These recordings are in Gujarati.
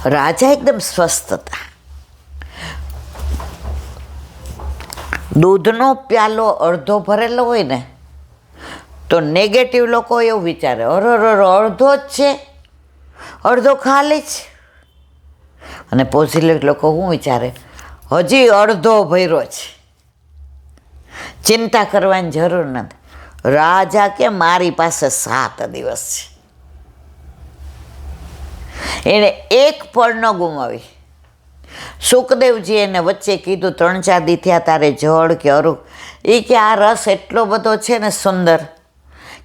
રાજા એકદમ સ્વસ્થ હતા. દૂધનો પ્યાલો અડધો ભરેલો હોય ને તો નેગેટિવ લોકો એવું વિચારે, અડધો જ છે, અડધો ખાલી છે. અને પોઝિટિવ લોકો શું વિચારે, હજી અડધો ભર્યો છે, ચિંતા કરવાની જરૂર નથી. રાજા કે મારી પાસે 7 દિવસ છે, એણે એક પળ ન ગુમાવી. સુખદેવજી એને વચ્ચે કીધું 3-4 દી થયા તારે જળ કે અરુક, એ કે આ રસ એટલો બધો છે ને સુંદર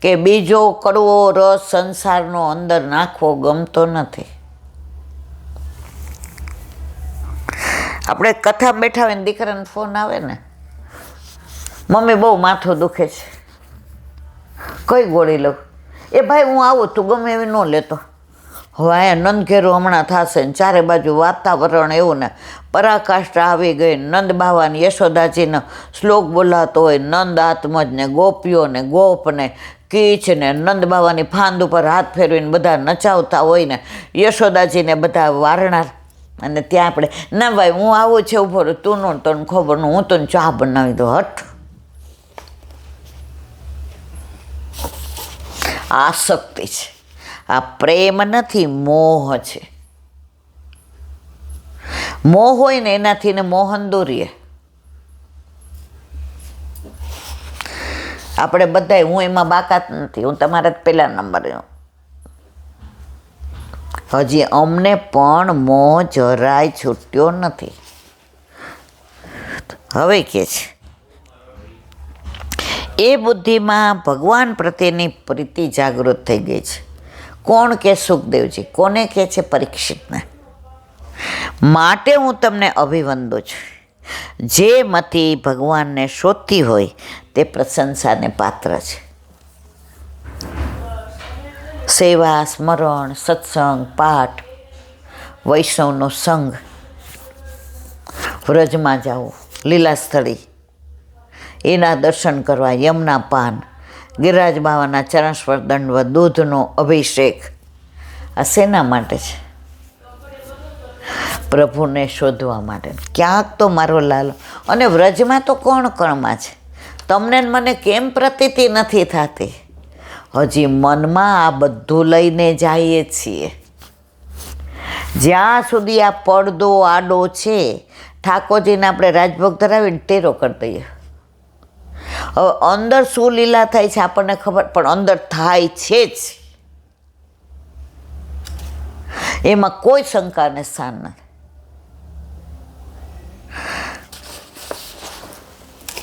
કે બીજો કડવો રસ સંસારનો અંદર નાખવો ગમતો નથી. આપણે કથા બેઠા હોય ને દીકરાને ફોન આવે ને, મમ્મી બહુ માથું દુખે છે, કઈ ગોળી લઉં? એ ભાઈ હું આવું, તું ગમે એવી ન લેતો. હવે અહીંયા નંદઘેરું હમણાં થશે ને ચારે બાજુ વાતાવરણ એવું ને પરાકાષ્ઠા આવી ગઈ. નંદ બાવાની યશોદાજીનો શ્લોક બોલાતો હોય, નંદ આત્મજ ને ગોપીઓ ને ગોપ ને કીચ ને નંદ બાવાની ફાંદ ઉપર હાથ ફેરવીને બધા નચાવતા હોય ને યશોદાજીને બધા વારણાર. અને ત્યાં આપણે ના ભાઈ હું આવું છે, ઉભો રહો, તું નો તને ખબર ન, હું તને ચા બનાવી દઉં, હટ. આસક્તિ છે, આ પ્રેમ નથી, મોહ છે. મોહ હોય ને એનાથી ને મોહન દોરીએ. આપણે બધાય, હું એમાં બાકાત નથી, હું તમારા જ પહેલા નંબરે. હજી અમને પણ મોહ જરાય છૂટ્યો નથી. હવે કે છે એ બુદ્ધિમાં ભગવાન પ્રત્યેની પ્રીતિ જાગૃત થઈ ગઈ છે. કોણ કે સુખદેવજી, કોને કે છે? પરીક્ષિતને. માટે હું તમને અભિવંદું છું. જે મતિ ભગવાનને શોધતી હોય તે પ્રશંસાને પાત્ર છે. સેવા, સ્મરણ, સત્સંગ, પાઠ, વૈષ્ણવનો સંગ, વ્રજમાં જવું, લીલાસ્થળી, એના દર્શન કરવા, યમના પાન, ગિરિરાજ બાવાના ચરણ સ્પર્શ દંડવત, દૂધનો અભિષેક, આ શેના માટે છે? પ્રભુને શોધવા માટે. ક્યાંક તો મારો લાલો. અને વ્રજમાં તો કોણ કણમાં છે? તમને મને કેમ પ્રતીતિ નથી થતી? હજી મનમાં આ બધું લઈને જઈએ છીએ. જ્યાં સુધી આ પડદો આડો છે, ઠાકોરજીને આપણે રાજભોગ ધરાવીને ટેરો કરી દઈએ. હવે અંદર શું લીલા થાય છે આપણને ખબર, પણ અંદર થાય છે જ, એમાં કોઈ શંકાને સ્થાન નથી.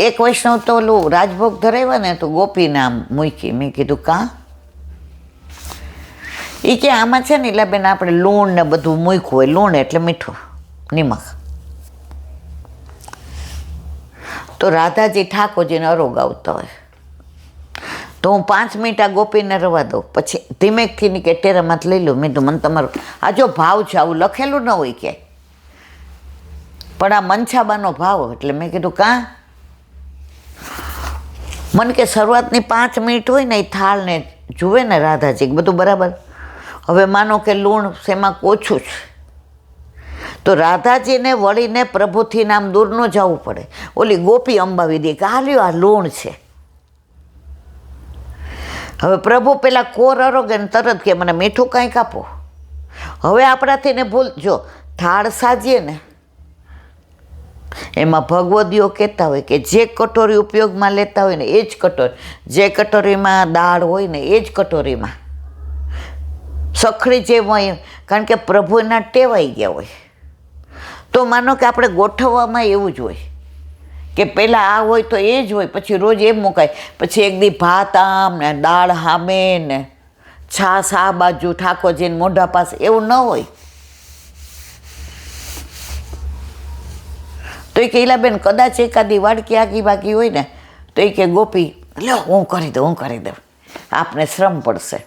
એક વૈષ્ણવ તો ઓલું રાજભોગ ધરાવ્યા ને તો ગોપી નામ મૂકી. મેં કીધું કાં? એ કે આમાં છે ને એટલે બેન આપણે લૂણ ને બધું મૂક્યું હોય. લૂણ એટલે મીઠું, નિમક. તો રાધાજી ઠાકોરજીને અરોગ આવતા હોય તો હું 5 મિનિટ આ ગોપીને રવા દઉં, પછી ધીમેકથી ની કે ટેરામાંથી લઈ લઉં. મેં તો મને તમારો આ જો ભાવ છે, આવું લખેલું ન હોય કે, પણ આ મનછાબાનો ભાવ. એટલે મેં કીધું કાં? મને કે શરૂઆતની 5 મિનિટ હોય ને એ થાળને જુએ ને રાધાજી, બધું બરાબર. હવે માનો કે લૂણ શેમાં ઓછું છે તો રાધાજીને વળીને પ્રભુથી નામ દૂર ન જવું પડે. ઓલી ગોપી અંબાવી દે કે હાલ્યો આ લૂણ છે. હવે પ્રભુ પેલા કોર અરોગે ને તરત કે મને મીઠું કાંઈક આપો. હવે આપણાથી ને ભૂલ, જો થાળ સાજીએ ને એમાં ભગવદીઓ કહેતા હોય કે જે કટોરી ઉપયોગમાં લેતા હોય ને એ જ કટોરી, જે કટોરીમાં દાળ હોય ને એ જ કટોરીમાં સખડી જેમ હોય, કારણ કે પ્રભુ એના ટેવાઈ ગયા હોય. તો માનો કે આપણે ગોઠવવામાં એવું જ હોય કે પહેલાં આ હોય તો એ જ હોય, પછી રોજ એમ મુકાય, પછી એક દી ભાત આમ ને દાળ હામે ને છાશ આ બાજુ ઠાકોરજીને મોઢા પાસે, એવું ન હોય. તો એ કહેલા બેન કદાચ એકાદી વાડકી આગી બાકી હોય ને તો એ કે ગોપી લ્યો હું કરી દઉં, આપને શ્રમ પડશે.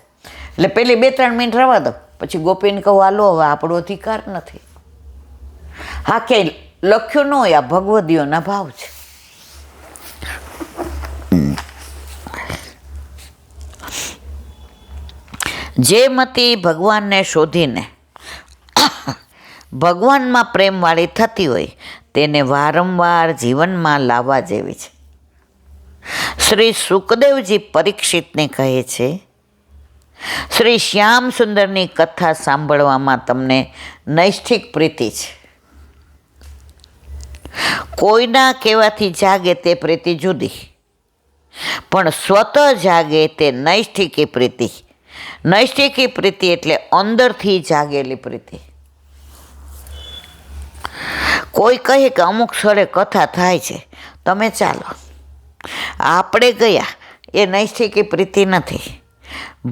એટલે પેલી 2-3 મિનિટ રવા દો, પછી ગોપીને કહું હાલો હવે આપણો અધિકાર નથી. હા કે લખ્યું ન હોય, આ ભગવદીઓના ભાવ છે. જે મતી ભગવાનને શોધીને ભગવાનમાં પ્રેમવાળી થતી હોય તેને વારંવાર જીવનમાં લાવવા જેવી છે. શ્રી સુખદેવજી પરીક્ષિતને કહે છે, શ્રી શ્યામ સુંદરની કથા સાંભળવામાં તમને નૈષ્ઠિક પ્રીતિ છે. કોઈના કહેવાથી જાગે તે પ્રીતિ જુદી, પણ સ્વતઃ જાગે તે નૈષ્ઠિકી પ્રીતિ. નૈષ્ઠિકી પ્રીતિ એટલે અંદરથી જાગેલી પ્રીતિ. કોઈ કહે કે અમુક સ્થળે કથા થાય છે, તમે ચાલો, આપણે ગયા, એ નૈષ્ઠિકી પ્રીતિ નથી.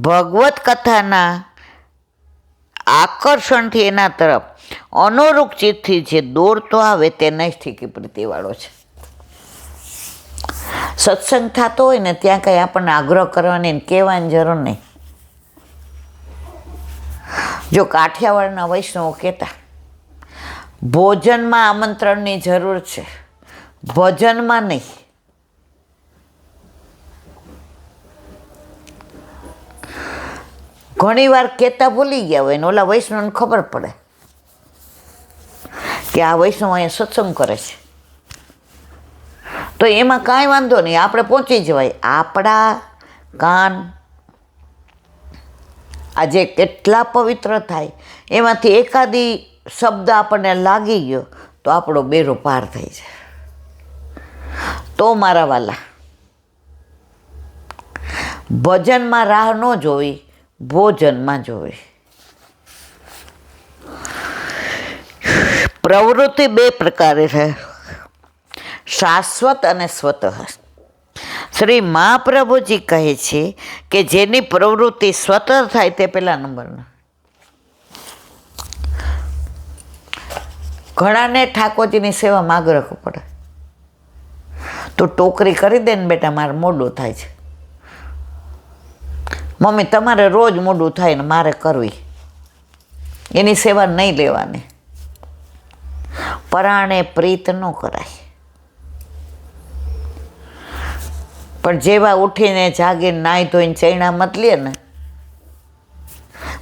ભગવત કથાના આકર્ષણથી એના તરફ અનુરૂપ ચિત્તથી જે દોડતો આવે તે નૈષ્ઠિકી પ્રીતિવાળો છે. સત્સંગ થતો હોય ને ત્યાં કંઈ આપણને આગ્રહ કરવાની કહેવાની જરૂર નહીં. જો કાઠિયાવાડના વૈષ્ણવો કહેતા, ભોજનમાં આમંત્રણની જરૂર છે, ભજનમાં નહીં. ઘણી વાર કહેતા ભૂલી ગયા હોય ને ઓલા વૈષ્ણવને ખબર પડે કે આ વૈષ્ણવ અહીંયા સત્સંગ કરે છે, તો એમાં કાંઈ વાંધો નહીં, આપણે પહોંચી જવાય. આપણા કાન આજે કેટલા પવિત્ર થાય, એમાંથી એકાદી શબ્દ આપણને લાગી ગયો તો આપણો બેરો પાર થઈ જાય. તો મારા વાલા, ભજનમાં રાહ ન જોવી, ભોજનમાં જોવી. પ્રવૃત્તિ બે પ્રકારે છે, શાશ્વત અને સ્વતઃ. શ્રી મહાપ્રભુજી કહે છે કે જેની પ્રવૃત્તિ સ્વતઃ થાય તે પહેલા નંબરના. ઘણાને ઠાકોરજીની સેવામાં આગ્રહ પડે, તો ટોકરી કરી દે ને બેટા, મારે મોડું થાય છે. મમ્મી તમારે રોજ મોડું થાય ને મારે કરવી, એની સેવા નહીં લેવાની. પરાણે પ્રીત ન કરાય. પણ જેવા ઉઠીને જાગીને નાહી ધોઈને ચૈણા મત લે ને,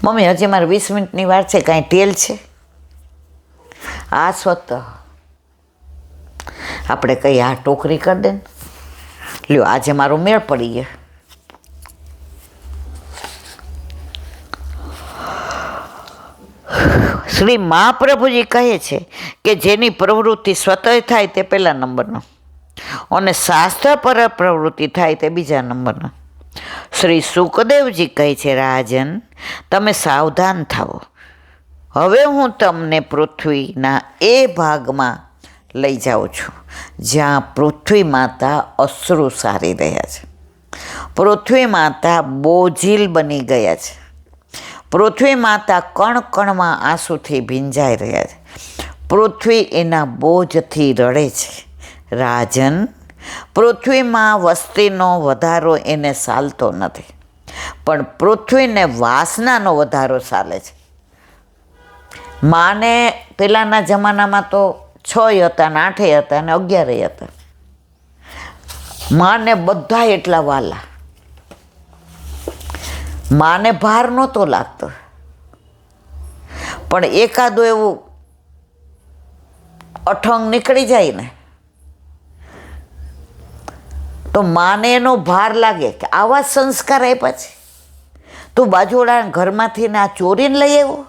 મમ્મી હજી મારે 20 મિનિટની વાર છે, કાંઈ ટેલ છે? આ સ્વતઃ આપણે કઈ આ ટોકરી કરી દે ને, લ્યો આજે મારો મેળ પડી ગયો. શ્રી મહાપ્રભુજી કહે છે કે જેની પ્રવૃત્તિ સ્વતઃ થાય તે પહેલા નંબરનો અને શાસ્ત્ર પર પ્રવૃત્તિ થાય તે બીજા નંબરનો. શ્રી સુખદેવજી કહે છે, રાજન તમે સાવધાન થાઓ, હવે હું તમને પૃથ્વીના એ ભાગમાં લઈ જાઉં છું જ્યાં પૃથ્વી માતા અશ્રુ સારી રહ્યા છે. પૃથ્વી માતા બોઝિલ બની ગયા છે. પૃથ્વી માતા કણ કણમાં આંસુથી ભીંજાઈ રહ્યા છે. પૃથ્વી એના બોજથી રડે છે. રાજન, પૃથ્વીમાં વસ્તીનો વધારો એને સાલતો નથી, પણ પૃથ્વીને વાસનાનો વધારો ચાલે છે. માને પહેલાંના જમાનામાં તો 6 હતા ને 8 હતા ને 11 હતા. માને બધા એટલા વાલા, માને ભાર નહોતો લાગતો. પણ એકાદું એવું અઠંગ નીકળી જાય ને તો માને એનો ભાર લાગે કે આવા સંસ્કાર આપ્યા છે, તું બાજુવાળા ઘરમાંથી ના ચોરીને લઈ આવ્યો.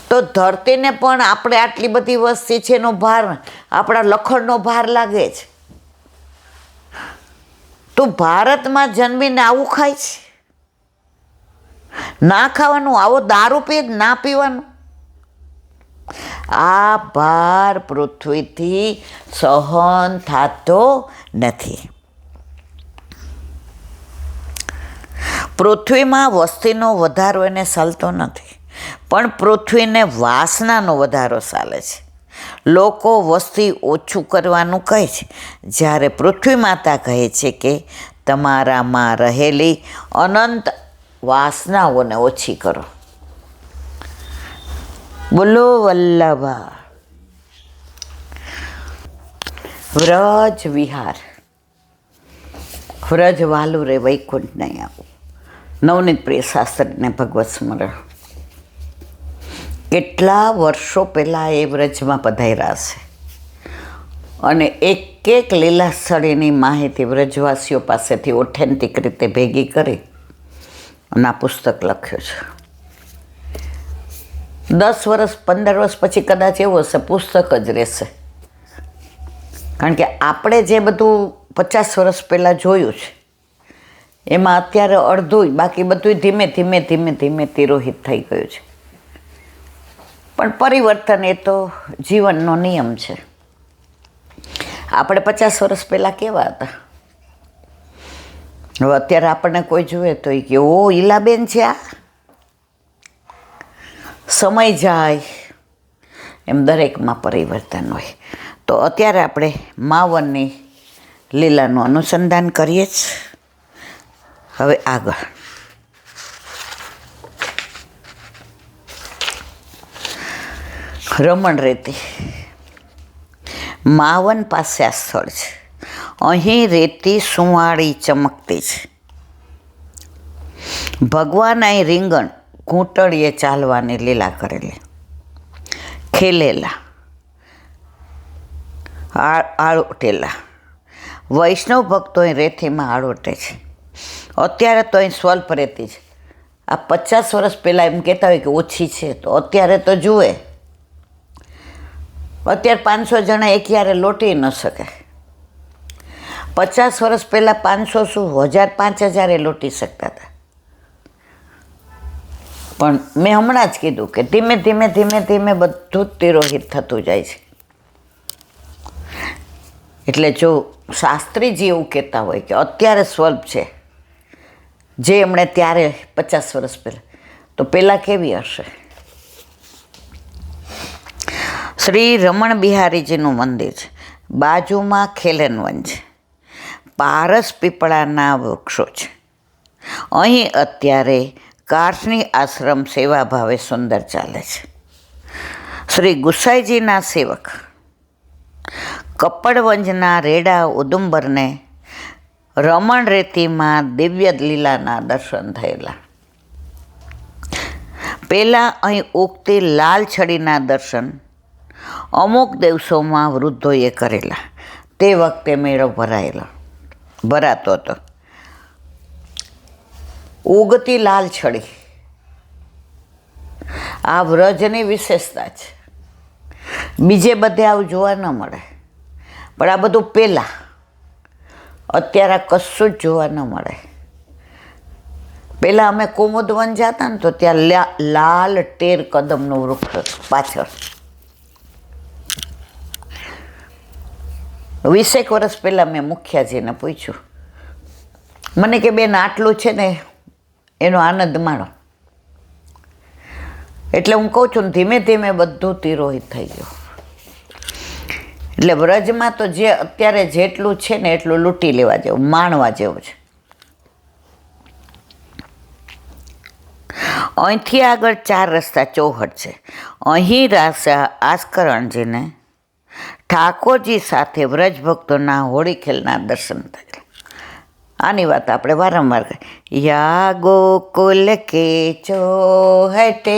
તો ધરતીને પણ આપણે આટલી બધી વસ્તી છે એનો ભાર, આપણા લખણનો ભાર લાગે છે. તું ભારતમાં જન્મીને આવું ખાય છે, ના ખાવાનું, આવો દારૂ પીએ ના પીવાનું. આ ભાર પૃથ્વીથી સહન થતો નથી. પૃથ્વીમાં વસ્તીનો વધારો એને ચાલતો નથી, પણ પૃથ્વીને વાસનાનો વધારો ચાલે છે. લોકો વસ્તી ઓછું કરવાનું કહે છે, જ્યારે પૃથ્વી માતા કહે છે કે તમારામાં રહેલી અનંત વાસનાઓને ઓછી કરો. બોલો વલ્લભા. વ્રજ વિહાર, વ્રજ વાલું રે વૈકુંઠ નહીં આવું. નવનીત પ્રિય શાસ્ત્રીને ભગવત સ્મરણ. કેટલા વર્ષો પહેલાં એ વ્રજમાં પધાર્યા છે અને એક એક લીલા સ્થળીની માહિતી વ્રજવાસીઓ પાસેથી ઓથેન્ટિક રીતે ભેગી કરી અને આ પુસ્તક લખ્યું છે. 10 વર્ષ 15 વર્ષ પછી કદાચ એવું હશે પુસ્તક જ રહેશે, કારણ કે આપણે જે બધું 50 વર્ષ પહેલાં જોયું છે એમાં અત્યારે અડધું, બાકી બધું ધીમે ધીમે ધીમે ધીમે તિરોહિત થઈ ગયું છે. પણ પરિવર્તન એ તો જીવનનો નિયમ છે. આપણે 50 વર્ષ પહેલાં કેવા હતા, હવે અત્યારે આપણને કોઈ જુએ તો એ કે ઓ ઈલાબેન છે આ. સમય જાય એમ દરેકમાં પરિવર્તન હોય. તો અત્યારે આપણે માવનની લીલાનું અનુસંધાન કરીએ જ. હવે આગળ રમણ રેતી. માવન પાસે આ સ્થળ છે. અહીં રેતી સુંવાળી ચમકતી છે. ભગવાન અહીં રીંગણ ઘૂંટડીએ ચાલવાની લીલા કરેલી, ખેલેલા, આળોટેલા. વૈષ્ણવ ભક્તો અહીં રેતીમાં આળોટે છે. અત્યારે તો અહીં સ્વલ્પ રેતી છે. આ 50 વર્ષ પહેલાં એમ કહેતા હોય કે ઓછી છે, તો અત્યારે તો જુએ, અત્યારે 500 જણા એકયારે લોટી ન શકે. 50 વર્ષ પહેલાં 500 શું 1000 5000 લોટી શકતા હતા. પણ મેં હમણાં જ કીધું કે ધીમે ધીમે ધીમે ધીમે બધું જ તિરોહિત થતું જાય છે. એટલે જો શાસ્ત્રીજી એવું કહેતા હોય કે અત્યારે સ્વલ્પ છે જે એમણે ત્યારે 50 વર્ષ પહેલાં, તો પહેલાં કેવી હશે. શ્રી રમણ બિહારીજીનું મંદિર છે. બાજુમાં ખેલનવન છે. પારસ પીપળાના વૃક્ષો છે. અહીં અત્યારે કાશની આશ્રમ સેવાભાવે સુંદર ચાલે છે. શ્રી ગુસાઈજીના સેવક કપડવંજના રેડા ઉદુંબરને રમણ રેતીમાં દિવ્ય લીલાના દર્શન થયેલા. પહેલાં અહીં ઉગતી લાલ છડીના દર્શન અમુક દિવસોમાં વૃદ્ધોએ કરેલા. તે વખતે મેળો ભરાતો હતો. ઉગતી લાલ છડી આ વ્રજની વિશેષતા છે. બીજે બધે આવું જોવા ન મળે, પણ આ બધું પહેલાં, અત્યારે કશું જ જોવા ન મળે. પહેલાં અમે કુમુદવન જતા ને તો ત્યાં લાલ ટેર કદમનું વૃક્ષ હતું પાછળ. 20 વર્ષ પહેલાં મેં મુખિયાજીને પૂછ્યું, મને કે બેન આટલું છે ને એનો આનંદ માણો. એટલે હું કહું છું ને ધીમે ધીમે બધું તિરોહિત થઈ ગયું. એટલે વ્રજમાં તો જે અત્યારે જેટલું છે ને એટલું લૂંટી લેવા જેવું, માણવા જેવું છે. અહીંથી આગળ 4 રસ્તા ચોહટ છે. અહીં રાસા આસ્કરણજીને ઠાકોરજી સાથે વ્રજ ભક્તોના હોળી ખેલના દર્શન થયેલા. આની વાત આપણે વારંવાર કરી. યા ગોકુલ કે ચોહટે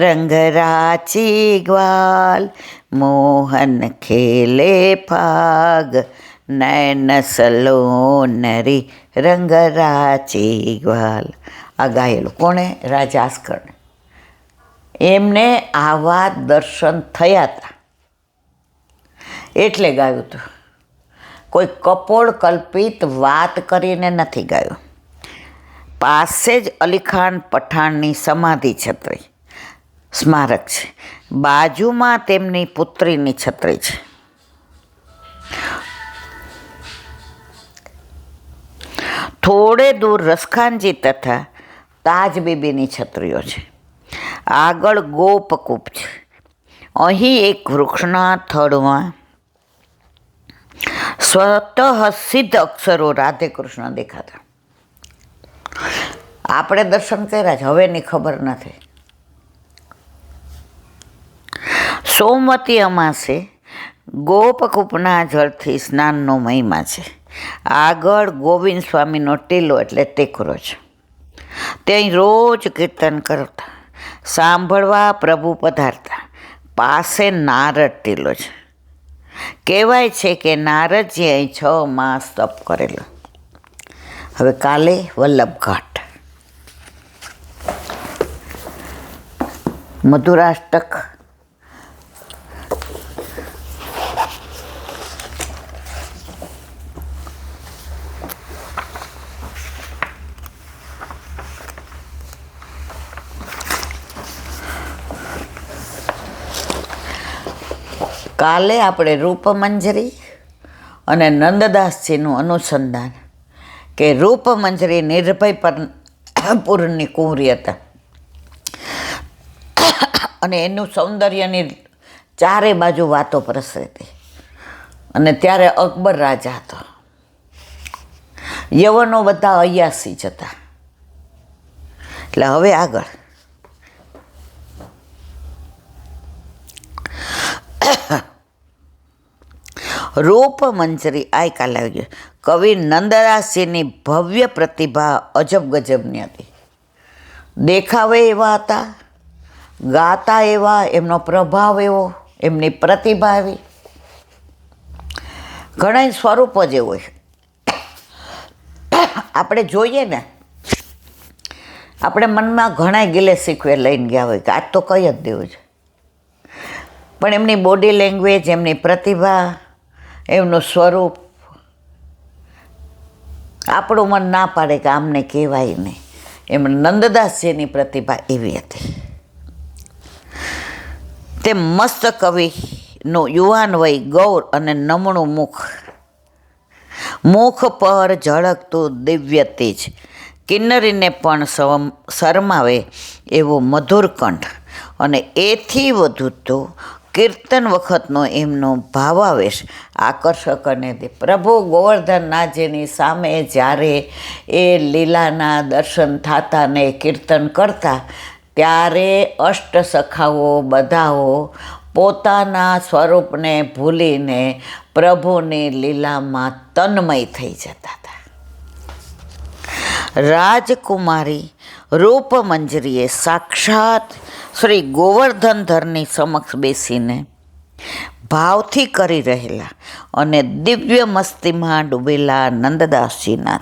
રંગરાચી ગ્વાલ, મોહન ખેલે ફાગ નયન સલોનરી રંગરાચી ગ્વાલ. આ ગાયેલું કોણે? રાજા આસ્કરણે. એમને આવા દર્શન થયા હતા એટલે ગાયું હતું. કોઈ કપોળ કલ્પિત વાત કરીને નથી ગાયું. પાસે જ અલીખાન પઠાણની સમાધિ છત્રી સ્મારક છે. બાજુમાં તેમની પુત્રીની છત્રી છે. થોડે દૂર રસખાનજી તથા તાજ બીબીની છત્રીઓ છે. આગળ ગોપકૂપ છે. અહીં એક વૃક્ષના થડમાં સ્વતઃ સિદ્ધ અક્ષરો રાધે કૃષ્ણ દેખાતા. આપણે દર્શન કર્યા છે, હવેની ખબર નથી. સોમવતી અમાસે ગોપકૂપના જળથી સ્નાનનો મહિમા છે. આગળ ગોવિંદ સ્વામીનો ટીલો એટલે ટેકરો છે. તે અહીં રોજ કીર્તન કરતા. સાંભળવા પ્રભુ પધારતા. પાસે નારદ ટીલો છે. કહેવાય છે કે નારદજી અહીં 6 માસ તપ કરેલો. હવે કાલે વલ્લભઘાટ, મધુરાષ્ટક, કાલે આપણે રૂપમંજરી અને નંદદાસજીનું અનુસંધાન કે રૂપમંજરી નિર્ભય પૂરની કુંવરી હતા અને એનું સૌંદર્યની ચારે બાજુ વાતો પ્રસરી હતી. અને ત્યારે અકબર રાજા હતો. યવનો બધા 81 જ હતા. એટલે હવે આગળ રૂપમંજરી આ કાલે આવી ગયો. કવિ નંદદાસજીની ભવ્ય પ્રતિભા અજબ ગજબની હતી. દેખાવે એવા હતા, ગાતા એવા, એમનો પ્રભાવ એવો, એમની પ્રતિભા એવી. ઘણા સ્વરૂપ જ એવું હોય. આપણે જોઈએ ને, આપણે મનમાં ઘણા ગિલે શીખવે લઈને ગયા હોય કે આજ તો કઈ જ દેવું છે, પણ એમની બોડી લેંગ્વેજ, એમની પ્રતિભા, એમનું સ્વરૂપ આપણું મન ના પાડે કે આમને કહેવાય નહીં. એમ નંદદાસજીની પ્રતિભા એવી હતી. તે મસ્ત કવિનું યુવાન વય, ગૌર અને નમણું મુખ, મુખ પર ઝળકતું દિવ્ય તેજ, કિન્નરીને પણ શરમાવે એવો મધુર કંઠ, અને એથી વધુ તો કીર્તન વખતનો એમનો ભાવાવેશ આકર્ષક અને પ્રભુ ગોવર્ધનનાથજીની સામે જ્યારે એ લીલાના દર્શન થતા ને કીર્તન કરતા, ત્યારે અષ્ટસખાઓ બધાઓ પોતાના સ્વરૂપને ભૂલીને પ્રભુની લીલામાં તન્મય થઈ જતા હતા. રાજકુમારી રૂપમંજરીએ સાક્ષાત શ્રી ગોવર્ધનધરની સમક્ષ બેસીને ભાવથી કરી રહેલા અને દિવ્ય મસ્તીમાં ડૂબેલા નંદદાસજીના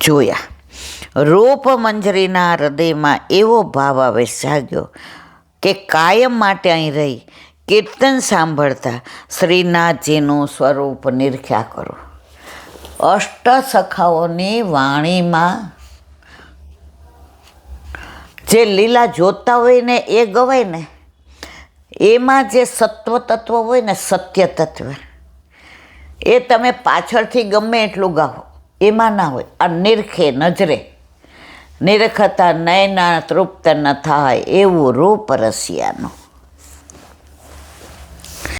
જોયા. રૂપમંજરીના હૃદયમાં એવો ભાવાવેશ જાગ્યો કે કાયમ માટે અહીં રહી કીર્તન સાંભળતા શ્રીનાથજીનું સ્વરૂપ નિરખ્યા કરો. અષ્ટસખાઓની વાણીમાં જે લીલા જોતા હોય ને એ ગવાય ને, એમાં જે સત્વ તત્વ હોય ને, સત્ય તત્વ, એ તમે પાછળથી ગમે એટલું ગાવો, એમાં ના હોય. આ નિરખે નજરે નિરખતા નયના તૃપ્ત ન થાય એવું રૂપ રસિયાનું.